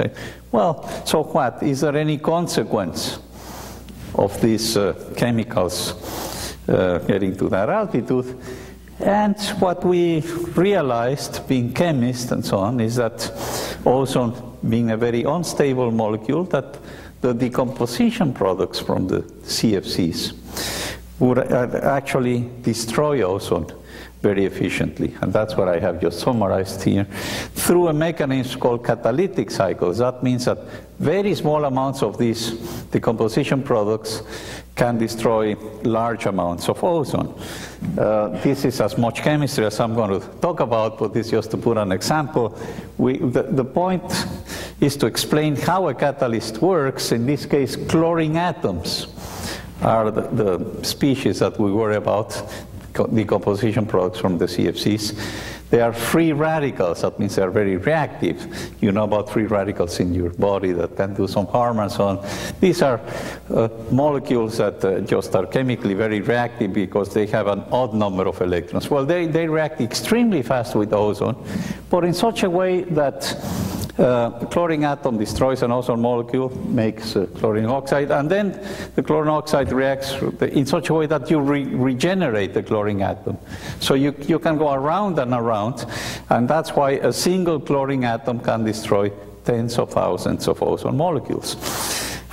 say, well, so what? Is there any consequence of these chemicals getting to that altitude? And what we realized, being chemists and so on, is that ozone, being a very unstable molecule, that the decomposition products from the CFCs would actually destroy ozone very efficiently. And that's what I have just summarized here. Through a mechanism called catalytic cycles, that means that very small amounts of these decomposition products can destroy large amounts of ozone. This is as much chemistry as I'm going to talk about, but this is just to put an example. The point is to explain how a catalyst works. In this case, chlorine atoms are the species that we worry about, decomposition products from the CFCs. They are free radicals. That means they are very reactive. You know about free radicals in your body that can do some harm and so on. These are molecules that just are chemically very reactive because they have an odd number of electrons. Well, they react extremely fast with ozone, but in such a way that the chlorine atom destroys an ozone molecule, makes chlorine oxide, and then the chlorine oxide reacts in such a way that you regenerate the chlorine atom. So you can go around and around, and that's why a single chlorine atom can destroy tens of thousands of ozone molecules.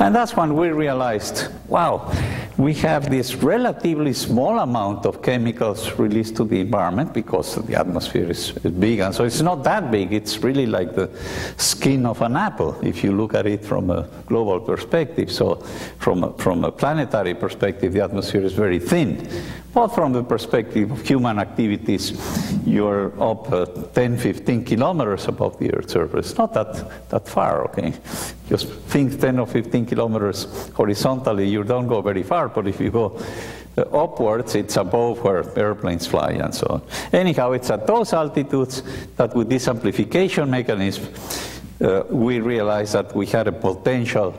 And that's when we realized, wow, we have this relatively small amount of chemicals released to the environment because the atmosphere is big, and so it's not that big. It's really like the skin of an apple if you look at it from a global perspective. So from a planetary perspective, the atmosphere is very thin. But from the perspective of human activities, you're up 10, 15 kilometers above the Earth's surface. Not that far, okay? Just think 10 or 15 kilometers horizontally, you don't go very far, but if you go upwards, it's above where airplanes fly and so on. Anyhow, it's at those altitudes that with this amplification mechanism, we realized that we had a potential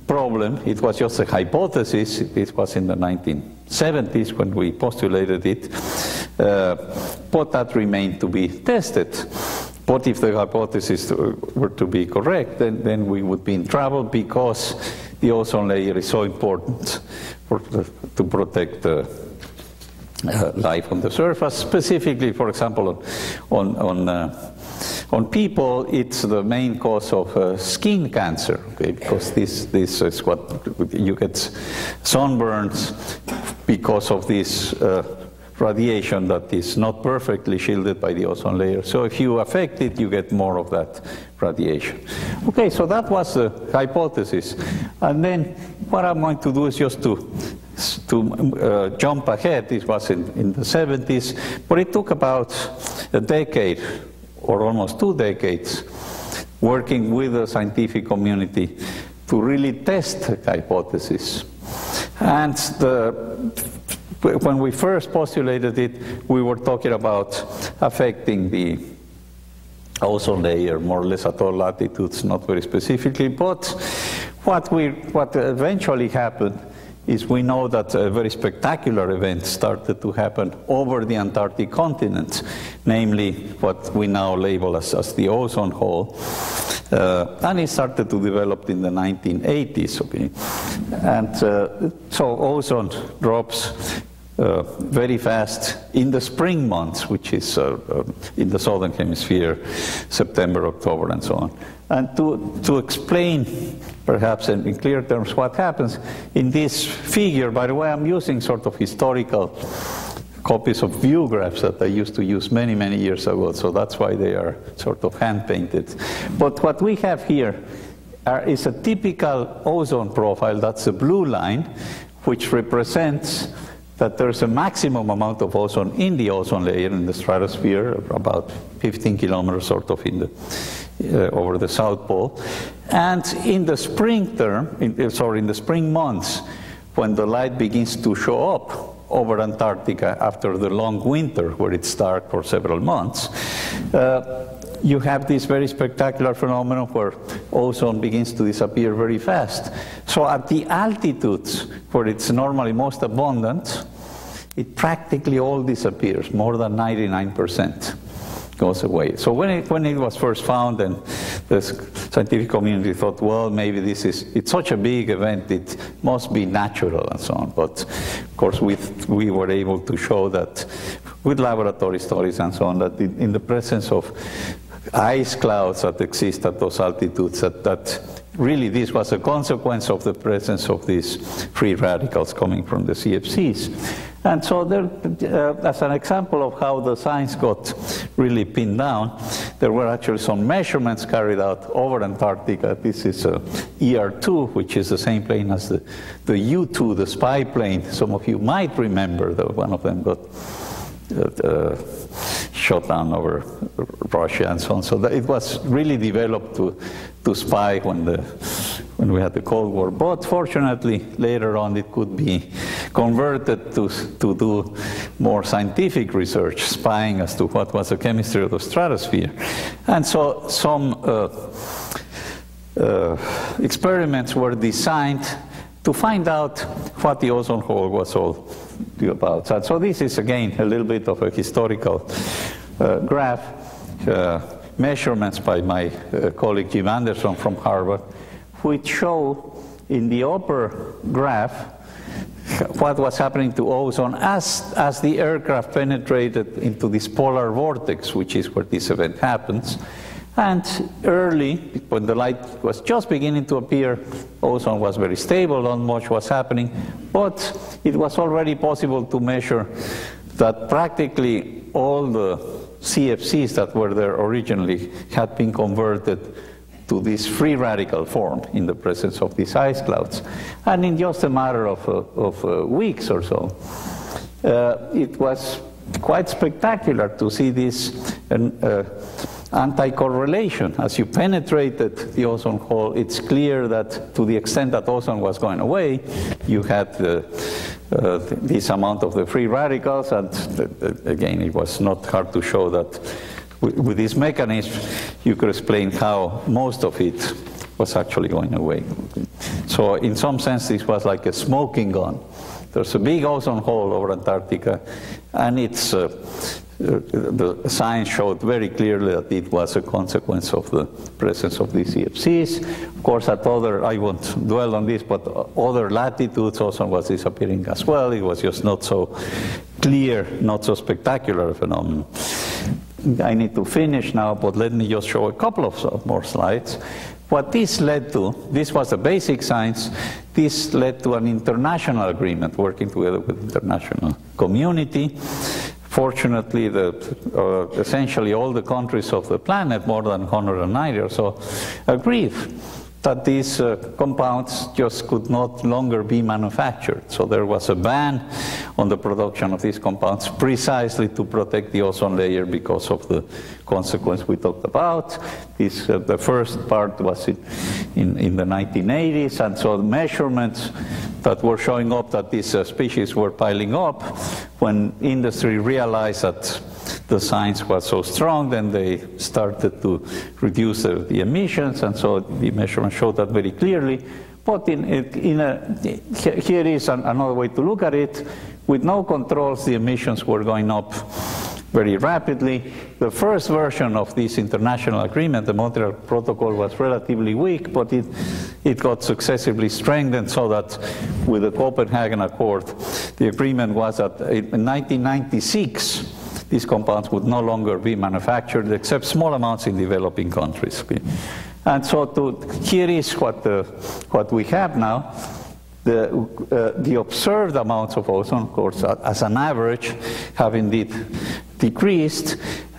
problem. It was just a hypothesis. It was in the 1970s when we postulated it, but that remained to be tested. But if the hypothesis were to be correct, then we would be in trouble because the ozone layer is so important to protect life on the surface. Specifically, for example, on people, it's the main cause of skin cancer, okay? Because this is what you get sunburns because of this radiation that is not perfectly shielded by the ozone layer. So if you affect it, you get more of that radiation. Okay, so that was the hypothesis. And then what I'm going to do is just to jump ahead. This was in the 70s, but it took about a decade or almost 2 decades working with the scientific community to really test the hypothesis. And when we first postulated it, we were talking about affecting the ozone layer more or less at all latitudes, not very specifically. But what eventually happened is we know that a very spectacular event started to happen over the Antarctic continent, namely what we now label as the ozone hole. And it started to develop in the 1980s, okay? And so ozone drops very fast in the spring months, which is in the southern hemisphere, September, October, and so on. And to explain, perhaps in clear terms, what happens in this figure, by the way, I'm using sort of historical copies of view graphs that I used to use many, many years ago, so that's why they are sort of hand-painted. But what we have here is a typical ozone profile. That's the blue line, which represents that there's a maximum amount of ozone in the ozone layer in the stratosphere, about 15 kilometers sort of in the, over the South Pole. And in the spring term, in the spring months, when the light begins to show up over Antarctica after the long winter, where it's dark for several months, you have this very spectacular phenomenon where ozone begins to disappear very fast. So at the altitudes where it's normally most abundant, it practically all disappears, more than 99%. goes away. So when it was first found, and the scientific community thought, well, maybe it's such a big event, it must be natural and so on. But of course, we were able to show that with laboratory studies and so on, that in the presence of ice clouds that exist at those altitudes, that really this was a consequence of the presence of these free radicals coming from the CFCs. And so there, as an example of how the science got really pinned down, there were actually some measurements carried out over Antarctica. This is ER2, which is the same plane as the U2, the spy plane. Some of you might remember that one of them got shot down over Russia and so on. So it was really developed to spy when we had the Cold War. But fortunately, later on, it could be converted to do more scientific research, spying as to what was the chemistry of the stratosphere. And so some experiments were designed to find out what the ozone hole was all about. So this is, again, a little bit of a historical graph, measurements by my colleague Jim Anderson from Harvard, which show in the upper graph what was happening to ozone as the aircraft penetrated into this polar vortex, which is where this event happens. And early, when the light was just beginning to appear, ozone was very stable, not much was happening, but it was already possible to measure that practically all the CFCs that were there originally had been converted to this free radical form in the presence of these ice clouds. And in just a matter of weeks or so, it was quite spectacular to see this anti-correlation. As you penetrated the ozone hole, it's clear that to the extent that ozone was going away, you had this amount of the free radicals, and again, it was not hard to show that with this mechanism, you could explain how most of it was actually going away. So in some sense, this was like a smoking gun. There's a big ozone hole over Antarctica, and it's the science showed very clearly that it was a consequence of the presence of these CFCs. Of course, at other, I won't dwell on this, but other latitudes ozone was disappearing as well. It was just not so clear, not so spectacular a phenomenon. I need to finish now, but let me just show a couple of more slides. What this led to, this was the basic science, this led to an international agreement, working together with the international community. Fortunately, essentially all the countries of the planet, more than 190 or so, agreed that these compounds just could not longer be manufactured. So there was a ban on the production of these compounds precisely to protect the ozone layer because of the consequence we talked about. This, the first part was in the 1980s, and so the measurements that were showing up that these species were piling up, when industry realized that the science was so strong, then they started to reduce the emissions, and so the measurements showed that very clearly. But here is another way to look at it. With no controls, the emissions were going up very rapidly. The first version of this international agreement, the Montreal Protocol, was relatively weak, but it got successively strengthened so that with the Copenhagen Accord, the agreement was that in 1996, these compounds would no longer be manufactured except small amounts in developing countries. And so here is what we have now. The observed amounts of ozone, of course, as an average, have indeed decreased,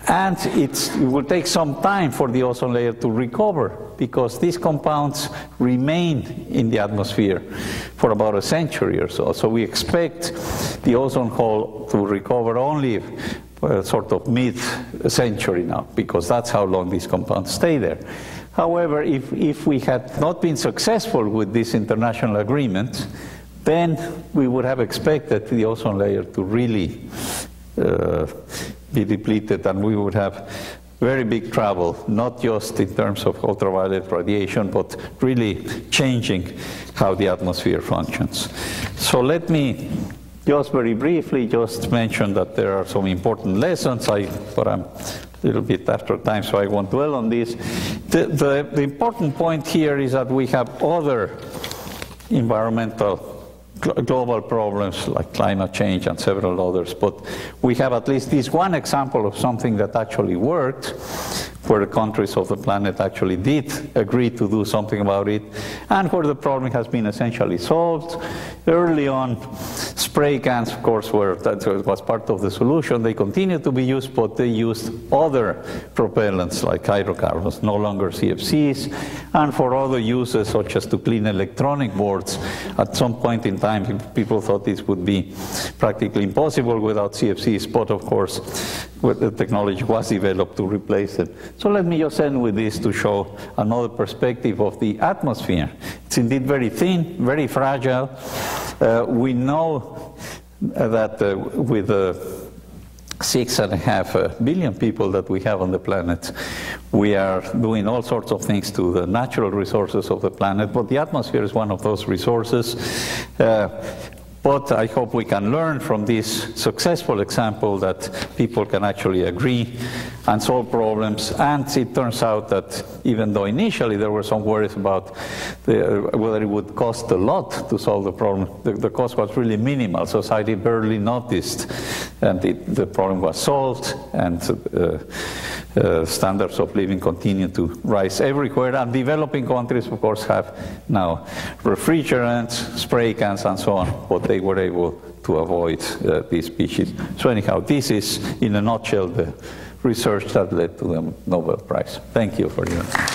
and it will take some time for the ozone layer to recover, because these compounds remain in the atmosphere for about a century or so. So we expect the ozone hole to recover only sort of mid-century now, because that's how long these compounds stay there. However, if we had not been successful with this international agreement, then we would have expected the ozone layer to really be depleted, and we would have very big trouble, not just in terms of ultraviolet radiation, but really changing how the atmosphere functions. So let me just very briefly just mention that there are some important lessons, but I'm little bit after time, so I won't dwell on this. The important point here is that we have other environmental global problems like climate change and several others, but we have at least this one example of something that actually worked, where the countries of the planet actually did agree to do something about it, and where the problem has been essentially solved. Early on, spray cans, of course, was part of the solution. They continue to be used, but they used other propellants like hydrocarbons, no longer CFCs, and for other uses, such as to clean electronic boards. At some point in time, people thought this would be practically impossible without CFCs, but of course, the technology was developed to replace it. So let me just end with this to show another perspective of the atmosphere. It's indeed very thin, very fragile. We know that with 6.5 billion people that we have on the planet, we are doing all sorts of things to the natural resources of the planet, but the atmosphere is one of those resources. But I hope we can learn from this successful example that people can actually agree and solve problems. And it turns out that even though initially there were some worries about whether it would cost a lot to solve the problem, the cost was really minimal. Society barely noticed, and the problem was solved, and standards of living continue to rise everywhere. And developing countries, of course, have now refrigerants, spray cans, and so on, but they were able to avoid these species. So anyhow, this is, in a nutshell, the research that led to the Nobel Prize. Thank you for your attention.